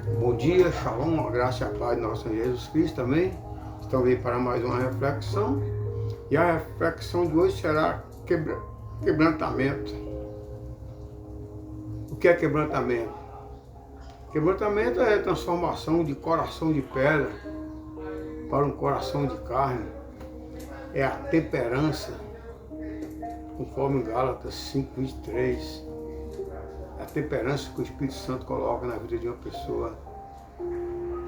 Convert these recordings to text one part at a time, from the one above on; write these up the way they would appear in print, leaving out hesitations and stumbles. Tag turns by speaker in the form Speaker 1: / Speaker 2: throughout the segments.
Speaker 1: Bom dia, shalom, a graça e a paz de nosso Senhor Jesus Cristo também. Estamos aí para mais uma reflexão. E a reflexão de hoje será quebrantamento. O que é quebrantamento? Quebrantamento é a transformação de coração de pedra para um coração de carne. É a temperança, conforme em Gálatas 5:23. A temperança que o Espírito Santo coloca na vida de uma pessoa.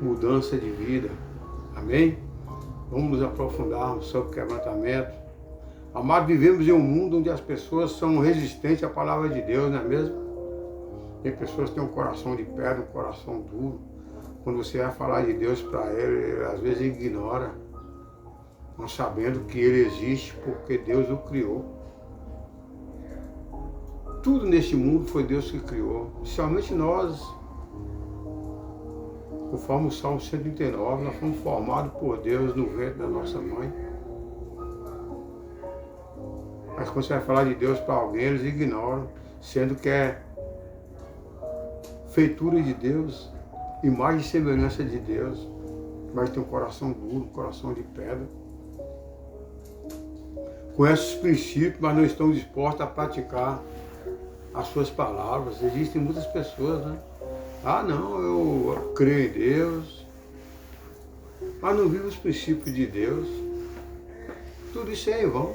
Speaker 1: Mudança de vida. Amém? Vamos nos aprofundarmos sobre quebrantamento. Amados, vivemos em um mundo onde as pessoas são resistentes à palavra de Deus, não é mesmo? Tem pessoas que têm um coração de pedra, um coração duro. Quando você vai falar de Deus para ele às vezes ignora, não sabendo que ele existe porque Deus o criou. Tudo neste mundo foi Deus que criou, principalmente nós. Conforme o Salmo 139, nós fomos formados por Deus no ventre da nossa mãe. Mas quando você vai falar de Deus para alguém, eles ignoram, sendo que é feitura de Deus, imagem e semelhança de Deus, mas tem um coração duro, um coração de pedra. Conhece os princípios, mas não estão dispostos a praticar as suas palavras. Existem muitas pessoas, né? Ah, não, eu creio em Deus, mas não vivo os princípios de Deus. Tudo isso é em vão.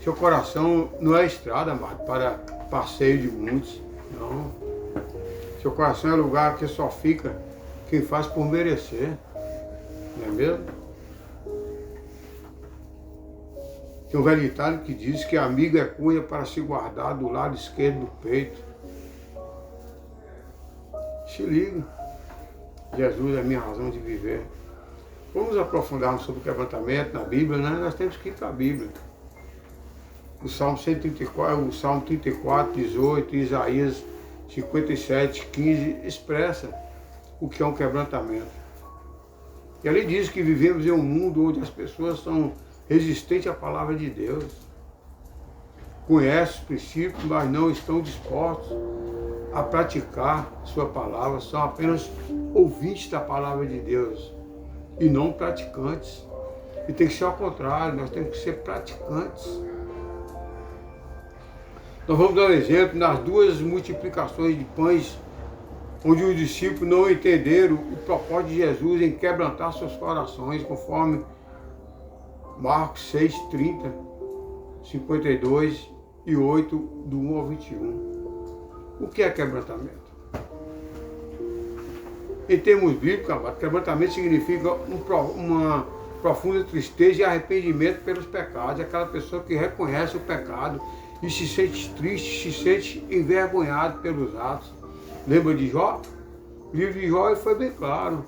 Speaker 1: Seu coração não é estrada, amado, para passeio de muitos, não. Seu coração é lugar que só fica quem faz por merecer, não é mesmo? Tem um velho ditado que diz que amigo é cunha para se guardar do lado esquerdo do peito. Se liga, Jesus é a minha razão de viver. Vamos aprofundar sobre o quebrantamento na Bíblia, né? Nós temos que ir para a Bíblia. O Salmo 134, o Salmo 34, 18, Isaías 57, 15 expressa o que é um quebrantamento. E ali diz que vivemos em um mundo onde as pessoas são resistentes à palavra de Deus. Conhecem os princípios, mas não estão dispostos a praticar sua palavra, são apenas ouvintes da palavra de Deus e não praticantes. E tem que ser ao contrário, nós temos que ser praticantes. Nós vamos dar um exemplo nas duas multiplicações de pães, onde os discípulos não entenderam o propósito de Jesus em quebrantar seus corações, conforme Marcos 6, 30, 52 e 8, do 1 ao 21. O que é quebrantamento? Em termos bíblicos, quebrantamento significa uma profunda tristeza e arrependimento pelos pecados. É aquela pessoa que reconhece o pecado e se sente triste, se sente envergonhado pelos atos. Lembra de Jó? O livro de Jó foi bem claro.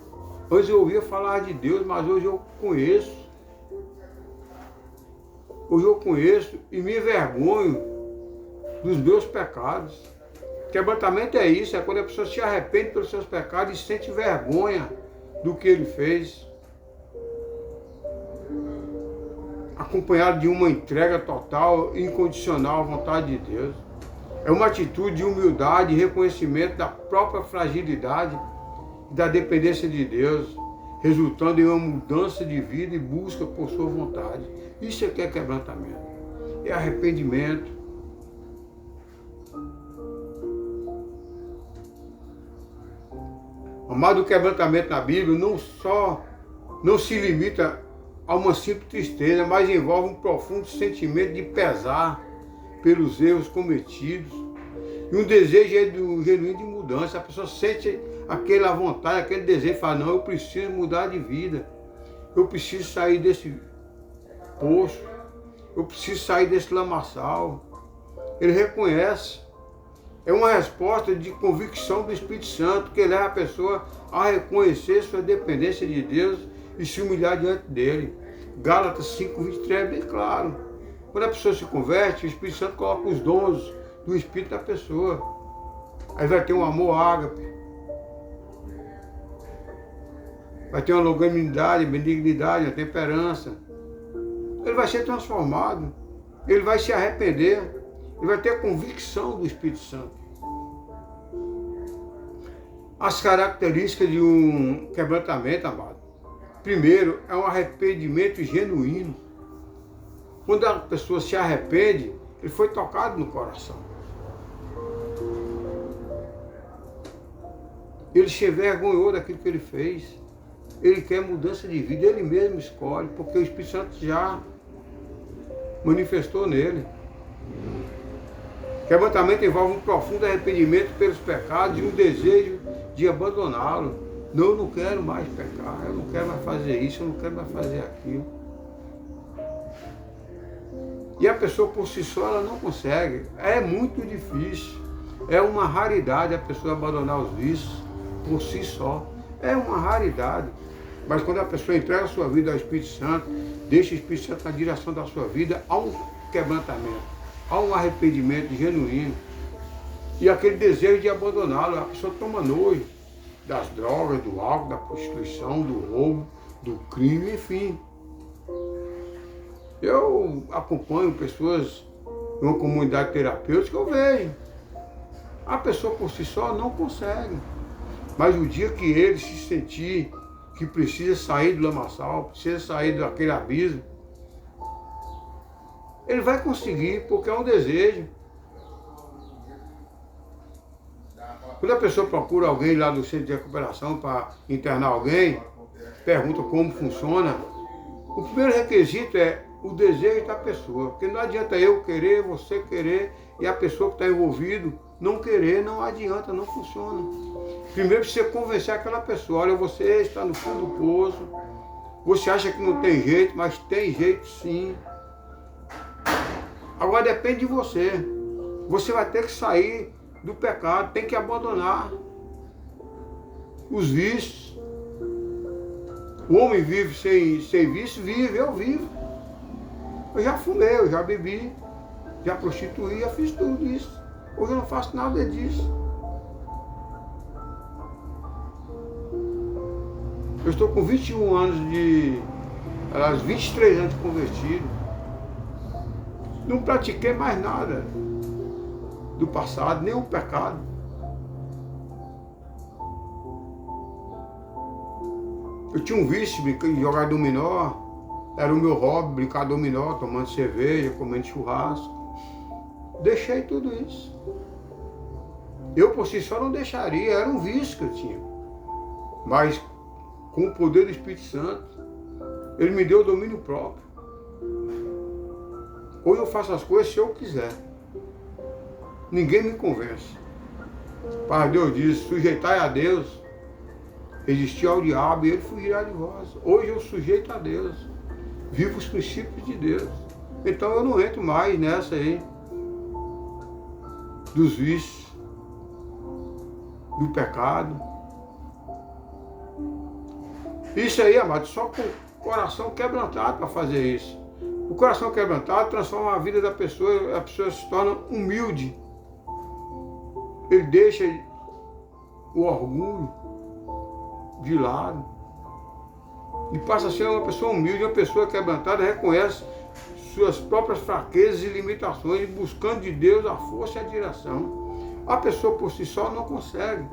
Speaker 1: Antes eu ouvia falar de Deus, mas hoje eu conheço. Hoje eu conheço e me envergonho dos meus pecados. Quebrantamento é isso, é quando a pessoa se arrepende pelos seus pecados e sente vergonha do que ele fez. Acompanhado de uma entrega total e incondicional à vontade de Deus. É uma atitude de humildade e reconhecimento da própria fragilidade e da dependência de Deus, resultando em uma mudança de vida e busca por sua vontade. Isso é que é quebrantamento. É arrependimento. Amado, o quebrantamento na Bíblia não se limita a uma simples tristeza, mas envolve um profundo sentimento de pesar pelos erros cometidos e um desejo genuíno de mudança. A pessoa sente aquela vontade, aquele desejo, fala, não, eu preciso mudar de vida, eu preciso sair desse poço, eu preciso sair desse lamaçal. Ele reconhece. É uma resposta de convicção do Espírito Santo que leva a pessoa a reconhecer sua dependência de Deus e se humilhar diante dele. Gálatas 5:23 é bem claro. Quando a pessoa se converte, o Espírito Santo coloca os dons do Espírito da pessoa. Aí vai ter um amor ágape, vai ter uma longanimidade, benignidade, uma temperança. Ele vai ser transformado, ele vai se arrepender, ele vai ter a convicção do Espírito Santo. As características de um quebrantamento, amado. Primeiro, é um arrependimento genuíno. Quando a pessoa se arrepende, ele foi tocado no coração. Ele se envergonhou daquilo que ele fez. Ele quer mudança de vida, ele mesmo escolhe, porque o Espírito Santo já manifestou nele. Quebrantamento envolve um profundo arrependimento pelos pecados e um desejo de abandoná-lo. Não, eu não quero mais pecar, eu não quero mais fazer isso, eu não quero mais fazer aquilo. E a pessoa por si só ela não consegue. É muito difícil. É uma raridade a pessoa abandonar os vícios por si só. É uma raridade. Mas quando a pessoa entrega a sua vida ao Espírito Santo, deixa o Espírito Santo na direção da sua vida, há um quebrantamento, há um arrependimento genuíno. E aquele desejo de abandoná-lo, a pessoa toma nojo das drogas, do álcool, da prostituição, do roubo, do crime, enfim. Eu acompanho pessoas em uma comunidade terapêutica, eu vejo. A pessoa por si só não consegue. Mas o dia que ele se sentir que precisa sair do lamaçal, precisa sair daquele abismo, ele vai conseguir, porque é um desejo. Quando a pessoa procura alguém lá do centro de recuperação para internar alguém, pergunta como funciona, o primeiro requisito é o desejo da pessoa. Porque não adianta eu querer, você querer, e a pessoa que está envolvida não querer, não adianta, não funciona. Primeiro precisa convencer aquela pessoa, olha, você está no fundo do poço, você acha que não tem jeito, mas tem jeito sim. Agora depende de você. Você vai ter que sair do pecado, tem que abandonar os vícios. O homem vive sem vício, vive, eu vivo. Eu já fumei, eu já bebi, já prostituí, já fiz tudo isso. Hoje eu não faço nada disso. Eu estou com 21 anos 23 anos de convertido. Não pratiquei mais nada do passado, nenhum pecado. Eu tinha um vício de jogar dominó, era o meu hobby, brincar dominó, tomando cerveja, comendo churrasco. Deixei tudo isso. Eu por si só não deixaria, era um vício que eu tinha. Mas com o poder do Espírito Santo, ele me deu o domínio próprio. Hoje eu faço as coisas se eu quiser. Ninguém me convence. Pai Deus diz, sujeitai a Deus, resistir ao diabo e ele fugirá de vós. Hoje eu sujeito a Deus, vivo os princípios de Deus. Então eu não entro mais nessa aí, dos vícios, do pecado. Isso aí, amado, só com o coração quebrantado para fazer isso. O coração quebrantado transforma a vida da pessoa, a pessoa se torna humilde. Ele deixa o orgulho de lado e passa a ser uma pessoa humilde. Uma pessoa quebrantada reconhece suas próprias fraquezas e limitações, buscando de Deus a força e a direção. A pessoa por si só não consegue.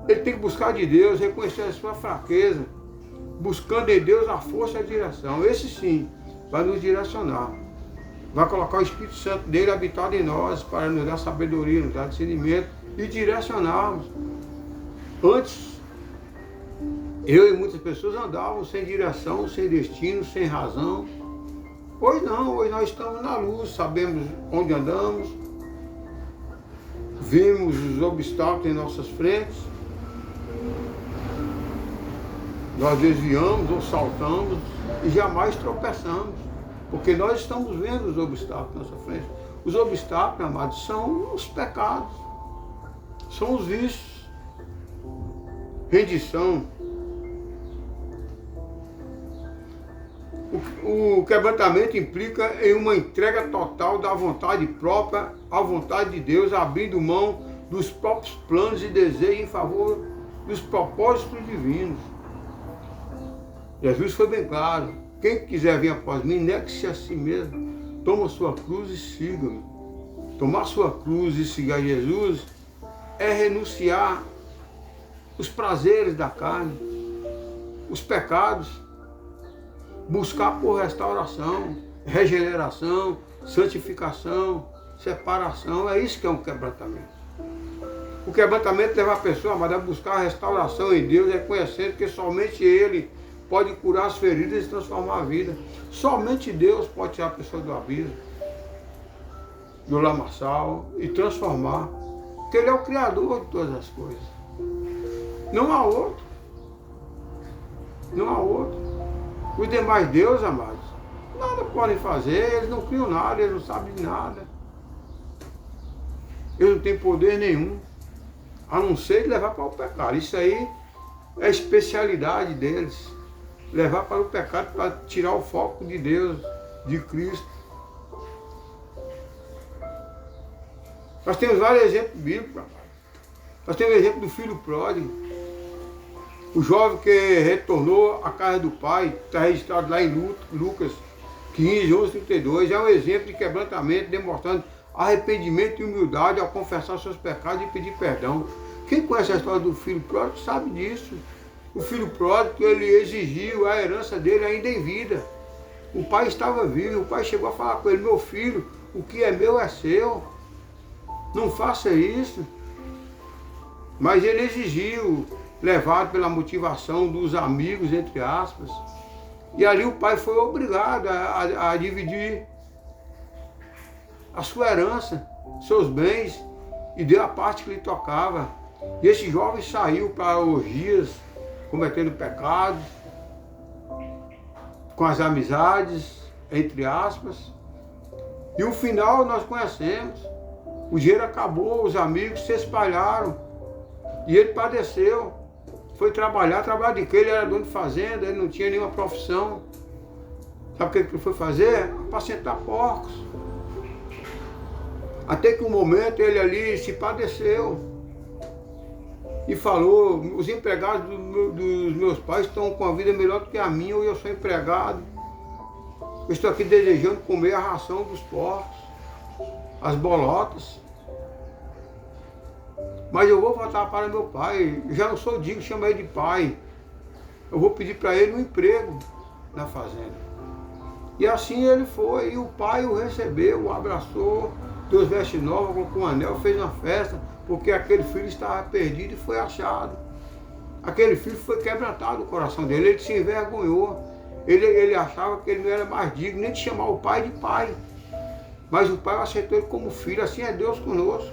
Speaker 1: Ele tem que buscar de Deus, reconhecer a sua fraqueza, buscando em Deus a força e a direção. Esse sim vai nos direcionar. Vai colocar o Espírito Santo dele habitado em nós para nos dar sabedoria, nos dar discernimento e direcionarmos. Antes, eu e muitas pessoas andavam sem direção, sem destino, sem razão. Hoje não, hoje nós estamos na luz, sabemos onde andamos, vemos os obstáculos em nossas frentes, nós desviamos ou saltamos e jamais tropeçamos, porque nós estamos vendo os obstáculos na nossa frente. Os obstáculos, amados, são os pecados, são os vícios, rendição. O quebrantamento implica em uma entrega total da vontade própria à vontade de Deus, abrindo mão dos próprios planos e desejos em favor dos propósitos divinos. Jesus foi bem claro: quem quiser vir após mim, negue-se a si mesmo, toma sua cruz e siga-me. Tomar sua cruz e seguir Jesus é renunciar os prazeres da carne, os pecados, buscar por restauração, regeneração, santificação, separação. É isso que é um quebrantamento. O quebrantamento leva a pessoa, amado, a buscar a restauração em Deus, reconhecendo que somente Ele pode curar as feridas e transformar a vida. Somente Deus pode tirar a pessoa do abismo, do lamaçal e transformar. Porque Ele é o Criador de todas as coisas. Não há outro. Não há outro. Os demais deuses, amados, nada podem fazer, eles não criam nada, eles não sabem de nada. Eles não têm poder nenhum, a não ser de levar para o pecado. Isso aí é a especialidade deles. Levar para o pecado, para tirar o foco de Deus, de Cristo. Nós temos vários exemplos bíblicos. Nós temos o exemplo do filho pródigo. O jovem que retornou à casa do pai, está registrado lá em Lucas 15, 11, 32. É um exemplo de quebrantamento, demonstrando arrependimento e humildade ao confessar seus pecados e pedir perdão. Quem conhece a história do filho pródigo sabe disso. O filho pródigo, ele exigiu a herança dele ainda em vida. O pai estava vivo, o pai chegou a falar com ele: meu filho, o que é meu é seu. Não faça isso. Mas ele exigiu, levado pela motivação dos amigos, entre aspas. E ali o pai foi obrigado a dividir a sua herança, seus bens, e deu a parte que lhe tocava. E esse jovem saiu para orgias, cometendo pecados, com as amizades, entre aspas. E o final nós conhecemos. O dinheiro acabou, os amigos se espalharam. E ele padeceu. Foi trabalhar de quê? Ele era dono de fazenda, ele não tinha nenhuma profissão. Sabe o que ele foi fazer? Apacentar porcos. Até que um momento ele ali se padeceu. E falou: os empregados dos meus pais estão com a vida melhor do que a minha, ou eu sou empregado. Eu estou aqui desejando comer a ração dos porcos, as bolotas. Mas eu vou voltar para meu pai. Eu já não sou digno de chamar ele de pai. Eu vou pedir para ele um emprego na fazenda. E assim ele foi, e o pai o recebeu, o abraçou, deu as vestes novas, colocou um anel, fez uma festa, porque aquele filho estava perdido e foi achado. Aquele filho foi quebrantado o coração dele, ele se envergonhou. Ele achava que ele não era mais digno nem de chamar o pai de pai. Mas o pai aceitou ele como filho. Assim é Deus conosco.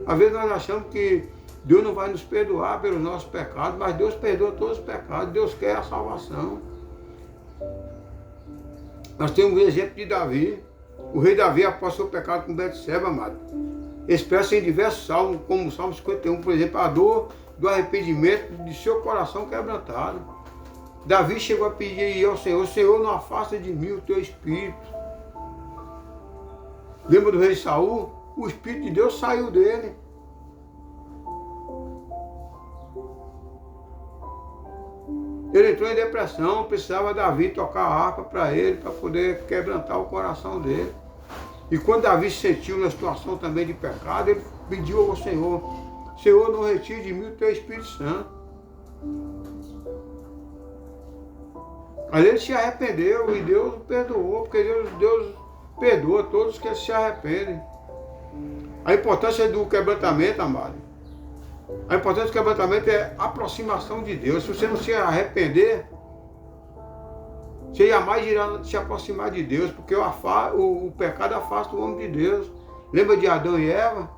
Speaker 1: Às vezes nós achamos que Deus não vai nos perdoar pelos nossos pecados, mas Deus perdoa todos os pecados. Deus quer a salvação. Nós temos o exemplo de Davi. O rei Davi, após seu pecado com Betseba, amado, expressa em diversos salmos, como o Salmo 51, por exemplo, a dor do arrependimento de seu coração quebrantado. Davi chegou a pedir ao Senhor: Senhor, não afasta de mim o teu espírito. Lembra do rei Saul? O Espírito de Deus saiu dele. Ele entrou em depressão, precisava Davi tocar a harpa para ele, para poder quebrantar o coração dele. E quando Davi se sentiu na situação também de pecado, ele pediu ao Senhor: Senhor, não retire de mim o teu Espírito Santo. Mas ele se arrependeu e Deus o perdoou, porque Deus perdoa todos que se arrependem. A importância do quebrantamento, amado, a importância do quebrantamento é a aproximação de Deus. Se você não se arrepender, você jamais irá se aproximar de Deus, porque o pecado afasta o homem de Deus. Lembra de Adão e Eva?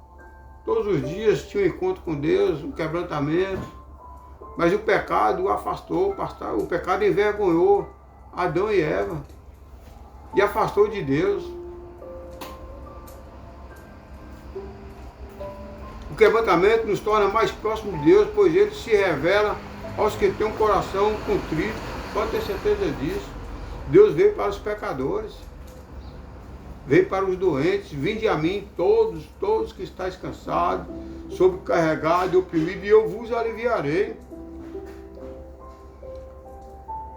Speaker 1: Todos os dias tinha um encontro com Deus, um quebrantamento. Mas o pecado o afastou, o pecado envergonhou Adão e Eva e afastou de Deus. O quebrantamento nos torna mais próximos de Deus, pois ele se revela aos que têm um coração contrito. Pode ter certeza disso. Deus veio para os pecadores, veio para os doentes. Vinde a mim todos que estáis cansados, sobrecarregados e oprimidos, e eu vos aliviarei.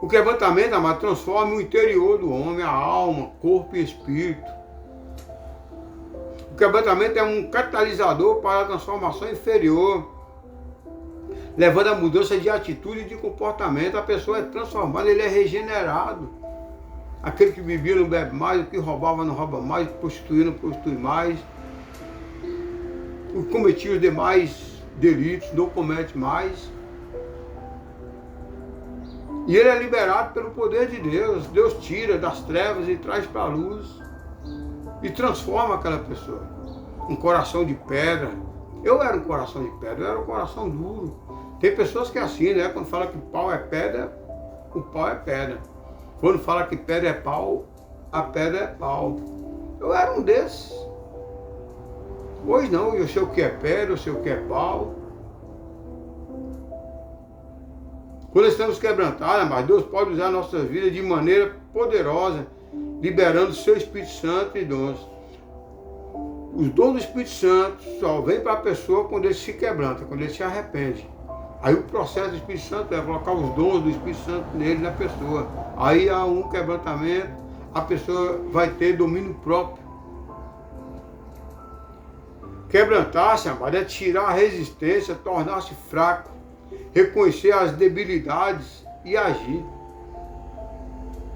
Speaker 1: O quebrantamento, amado, transforma o interior do homem, a alma, corpo e espírito. O quebrantamento é um catalisador para a transformação inferior. levando a mudança de atitude e de comportamento. A pessoa é transformada, ele é regenerado. Aquele que bebia não bebe mais, o que roubava não rouba mais, o que prostituía não prostitui mais, o que cometia os demais delitos não comete mais. E ele é liberado pelo poder de Deus. Deus tira das trevas e traz para a luz e transforma aquela pessoa. Um coração de pedra. Eu era um coração de pedra, eu era um coração duro. Tem pessoas que é assim, né? Quando fala que pau é pedra, o pau é pedra. Quando fala que pedra é pau, a pedra é pau. Eu era um desses. Hoje não, eu sei o que é pedra, eu sei o que é pau. Quando estamos quebrantados, mas Deus pode usar a nossa vida de maneira poderosa, liberando o seu Espírito Santo e dons. Os dons do Espírito Santo só vêm para a pessoa quando ele se quebranta, quando ele se arrepende. Aí o processo do Espírito Santo é colocar os dons do Espírito Santo nele, na pessoa. Aí há um quebrantamento, a pessoa vai ter domínio próprio. Quebrantar-se, amado, é tirar a resistência, tornar-se fraco, reconhecer as debilidades e agir.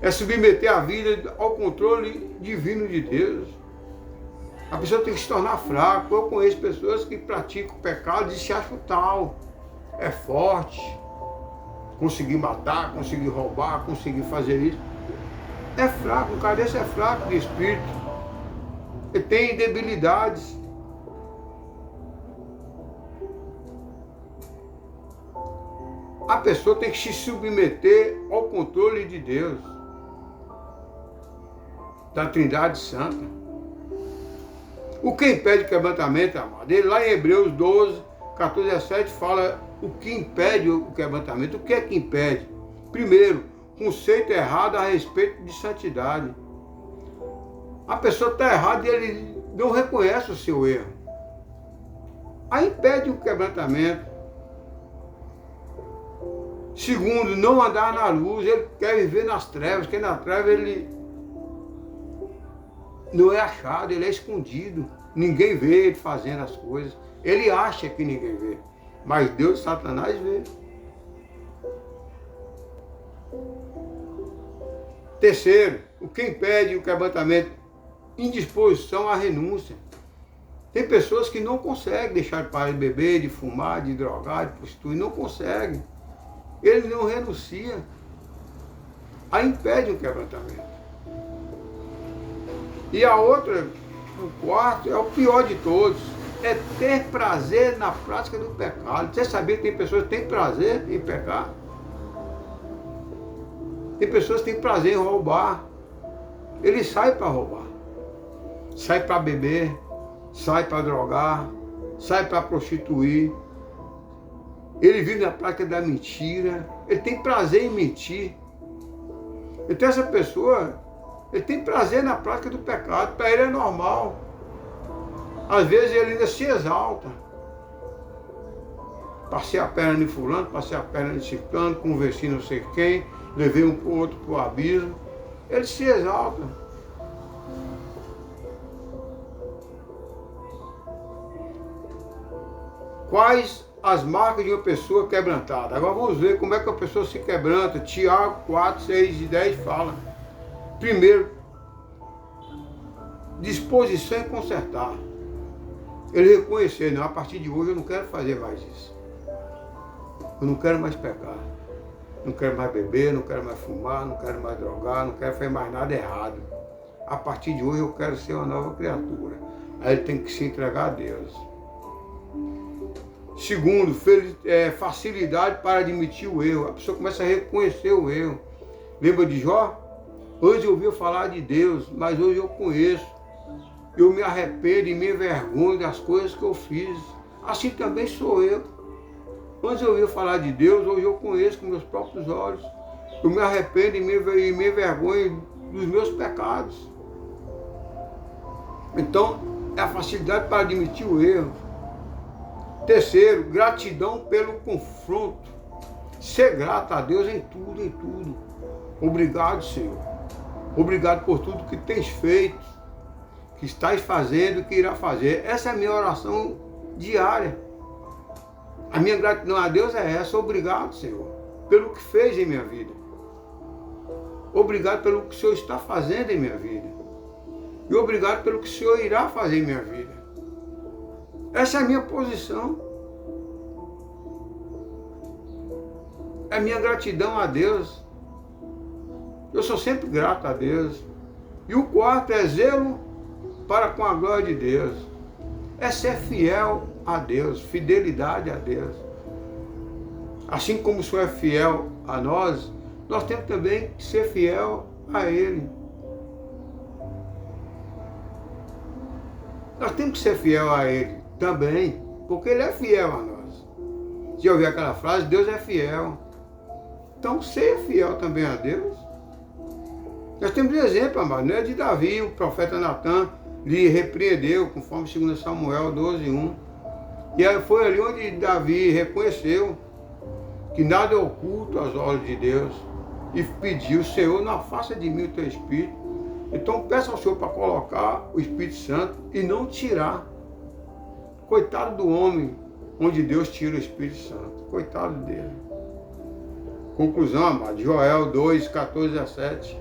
Speaker 1: É submeter a vida ao controle divino de Deus. A pessoa tem que se tornar fraca. Eu conheço pessoas que praticam pecado e se acham tal. É forte. Conseguir matar, conseguir roubar, conseguir fazer isso. É fraco, o cara desse é fraco de espírito. Ele tem debilidades. A pessoa tem que se submeter ao controle de Deus, da Trindade Santa. O que impede o quebrantamento, amado? Ele lá em Hebreus 12, 14 a 17 fala o que impede o quebrantamento. O que é que impede? Primeiro, conceito errado a respeito de santidade. A pessoa está errada e ele não reconhece o seu erro. Aí impede o quebrantamento. Segundo, não andar na luz, ele quer viver nas trevas, porque na treva ele não é achado, ele é escondido. Ninguém vê ele fazendo as coisas. Ele acha que ninguém vê, mas Deus e Satanás vê. Terceiro, o que impede o quebrantamento? Indisposição à renúncia. Tem pessoas que não conseguem deixar de parar de beber, de fumar, de drogar, de prostituir, não conseguem. Ele não renuncia. Aí impede o quebrantamento. E a outra, o quarto, é o pior de todos. É ter prazer na prática do pecado. Você sabia que tem pessoas que têm prazer em pecar? Tem pessoas que têm prazer em roubar. Ele sai para roubar. Sai para beber. Sai para drogar. Sai para prostituir. Ele vive na prática da mentira. Ele tem prazer em mentir. Então essa pessoa, ele tem prazer na prática do pecado. Para ele é normal. Às vezes ele ainda se exalta. Passei a perna em fulano, passei a perna em ciclano, conversei não sei quem, levei um pro outro para o abismo. Ele se exalta. Quais as marcas de uma pessoa quebrantada? Agora vamos ver como é que a pessoa se quebranta. Tiago 4, 6 e 10 fala. Primeiro, disposição em consertar. Ele reconhecer, não, a partir de hoje eu não quero fazer mais isso. Eu não quero mais pecar. Não quero mais beber, não quero mais fumar, não quero mais drogar, não quero fazer mais nada errado. A partir de hoje eu quero ser uma nova criatura. Aí ele tem que se entregar a Deus. Segundo, facilidade para admitir o erro. A pessoa começa a reconhecer o erro. Lembra de Jó? Hoje eu ouvi falar de Deus, mas hoje eu conheço. Eu me arrependo e me envergonho das coisas que eu fiz. Assim também sou eu. Antes eu ouvi falar de Deus, hoje eu conheço com meus próprios olhos. Eu me arrependo e me envergonho dos meus pecados. Então, é a facilidade para admitir o erro. Terceiro, gratidão pelo confronto. Ser grato a Deus em tudo, em tudo. Obrigado, Senhor. Obrigado por tudo que tens feito, que estás fazendo, que irá fazer. Essa é a minha oração diária. A minha gratidão a Deus é essa. Obrigado, Senhor, pelo que fez em minha vida. Obrigado pelo que o Senhor está fazendo em minha vida. E obrigado pelo que o Senhor irá fazer em minha vida. Essa é a minha posição. É a minha gratidão a Deus. Eu sou sempre grato a Deus. E o quarto é zelo para com a glória de Deus. É ser fiel a Deus, fidelidade a Deus. Assim como o Senhor é fiel a nós, nós temos também que ser fiel a Ele. Nós temos que ser fiel a Ele também, porque Ele é fiel a nós. Já ouviu aquela frase? Deus é fiel. Então, ser fiel também a Deus. Nós temos um exemplo, amado, né, de Davi, o profeta Natan lhe repreendeu, conforme 2 Samuel 12:1. E foi ali onde Davi reconheceu que nada é oculto aos olhos de Deus e pediu: Senhor, não afasta de mim o teu Espírito. Então peça ao Senhor para colocar o Espírito Santo e não tirar. Coitado do homem onde Deus tira o Espírito Santo. Coitado dele. Conclusão, amado, Joel 2:14-17.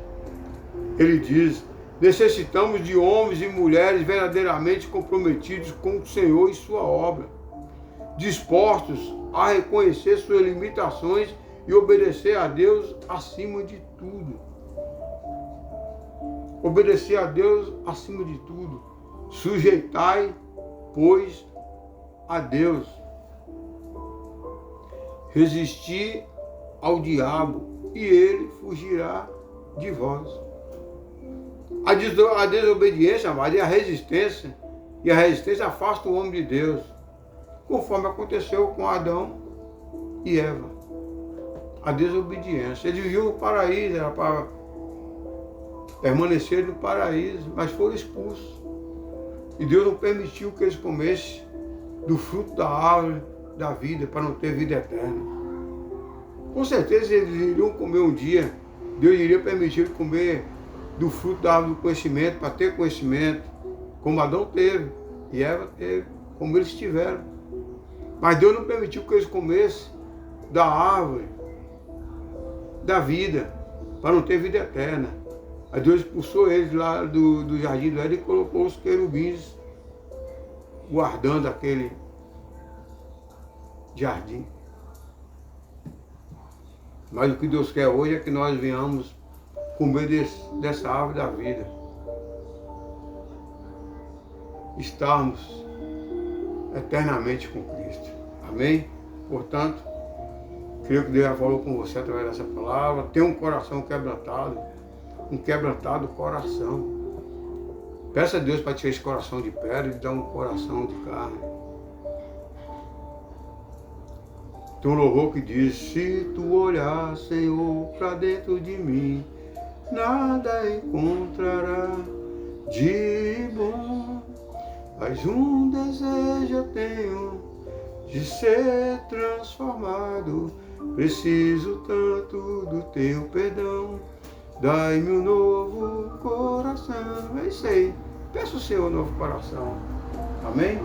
Speaker 1: Ele diz: necessitamos de homens e mulheres verdadeiramente comprometidos com o Senhor e sua obra, dispostos a reconhecer suas limitações e obedecer a Deus acima de tudo. Obedecer a Deus acima de tudo. Sujeitai, pois, a Deus. Resistir ao diabo e ele fugirá de vós. A desobediência, amado, é a resistência. E a resistência afasta o homem de Deus, conforme aconteceu com Adão e Eva. A desobediência. Eles viviam no paraíso, era para permanecer no paraíso, mas foram expulsos. E Deus não permitiu que eles comessem do fruto da árvore da vida, para não ter vida eterna. Com certeza eles iriam comer um dia. Deus iria permitir eles comer do fruto da árvore do conhecimento, para ter conhecimento, como Adão teve e Eva teve, como eles tiveram. Mas Deus não permitiu que eles comessem da árvore da vida, para não ter vida eterna. Aí Deus expulsou eles lá do jardim do Éden e colocou os querubins guardando aquele jardim. Mas o que Deus quer hoje é que nós venhamos comer dessa árvore da vida. Estarmos eternamente com Cristo. Amém? Portanto, creio que Deus já falou com você através dessa palavra. Tenha um coração quebrantado, um quebrantado coração. Peça a Deus para tirar esse coração de pedra e dar um coração de carne. Tem um louvor que diz: se tu olhar, Senhor, para dentro de mim, nada encontrará de bom. Mas um desejo eu tenho de ser transformado. Preciso tanto do teu perdão. Dai-me um novo coração. É isso aí. Peça o Senhor um novo coração. Amém?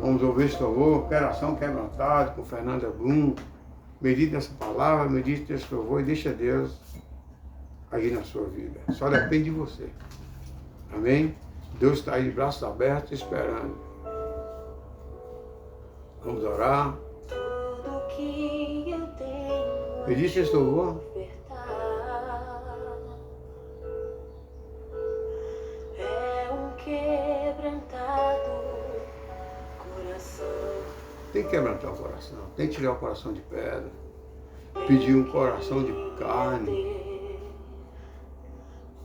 Speaker 1: Vamos ouvir esse louvor. Coração quebrantado com Fernanda Blum. Medite nessa palavra, medite nesse louvor e deixa Deus agir na sua vida. Só depende de você. Amém? Deus está aí de braços abertos esperando. Vamos orar.
Speaker 2: Tudo que eu tenho
Speaker 1: Medite nesse louvor.
Speaker 2: É um quebrantado coração.
Speaker 1: Tem que quebrantar o coração. Tem que tirar o coração de pedra. Pedir um coração de carne.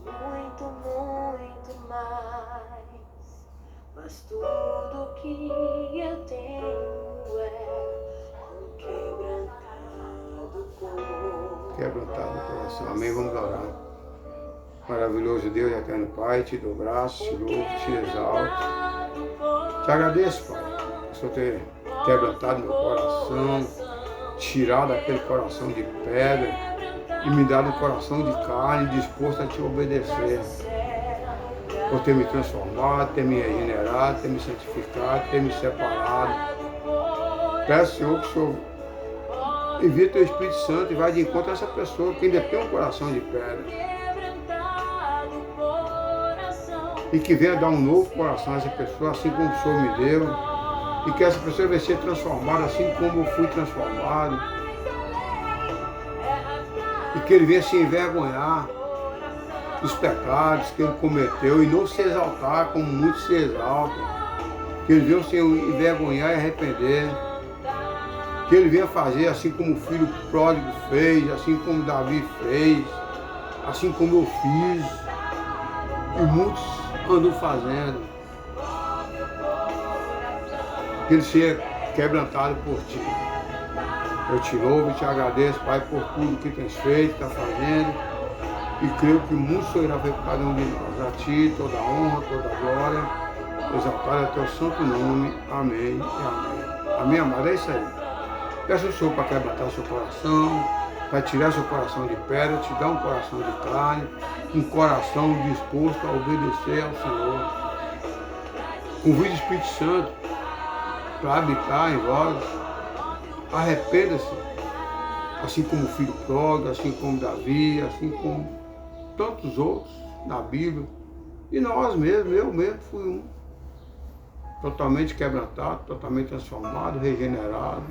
Speaker 2: Muito, muito mais. Mas tudo que eu tenho é um quebrantado coração.
Speaker 1: Quebrantado o coração. Amém? Vamos orar. Maravilhoso Deus, eterno Pai, te dou graça, te louvo, te exalto. Te agradeço, Pai, por Senhor ter quebrantado meu coração, tirado aquele coração de pedra e me dado um coração de carne, disposto a te obedecer. Por ter me transformado, ter me regenerado, ter me santificado, ter me separado. Peço, Senhor, que o Senhor envie teu Espírito Santo e vai de encontro a essa pessoa que ainda tem um coração de pedra. E que venha dar um novo coração a essa pessoa, assim como o Senhor me deu. E que essa pessoa venha ser transformada assim como eu fui transformado. E que ele venha se envergonhar dos pecados que ele cometeu e não se exaltar como muitos se exaltam. Que ele venha se envergonhar e arrepender. Que ele venha fazer assim como o filho pródigo fez, assim como Davi fez, assim como eu fiz. E muitos andam fazendo. Que ele seja quebrantado por ti. Eu te louvo e te agradeço, Pai, por tudo que tens feito, está fazendo. E creio que muito Senhor irá ver cada um de nós. A ti toda a honra, toda a glória. Exaltar é teu santo nome. Amém e amém. Amém, amado? É isso aí. Peço ao Senhor para quebrantar seu coração, para tirar seu coração de pedra, te dar um coração de carne, um coração disposto a obedecer ao Senhor. Convide o Espírito Santo para habitar em vós. Arrependa-se, assim como o filho pródigo, assim como Davi, assim como tantos outros na Bíblia. E nós mesmos, eu mesmo fui um. Totalmente quebrantado, totalmente transformado, regenerado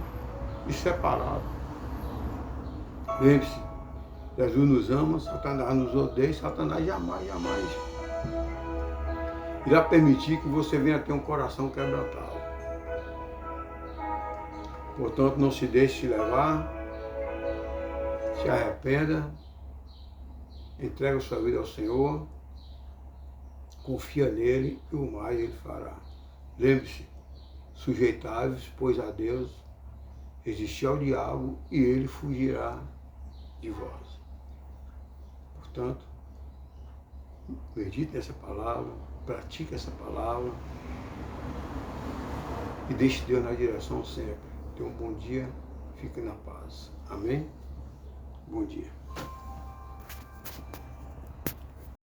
Speaker 1: e separado. Lembre-se, Jesus nos ama, Satanás nos odeia, Satanás jamais irá permitir que você venha ter um coração quebrantado. Portanto, não se deixe levar, se arrependa, entrega a sua vida ao Senhor, confia nele e o mais ele fará. Lembre-se, sujeitai-vos, pois a Deus, resistir ao diabo e ele fugirá de vós. Portanto, medite nessa palavra, pratique essa palavra e deixe Deus na direção sempre. Tenha um bom dia, fique na paz. Amém? Bom dia.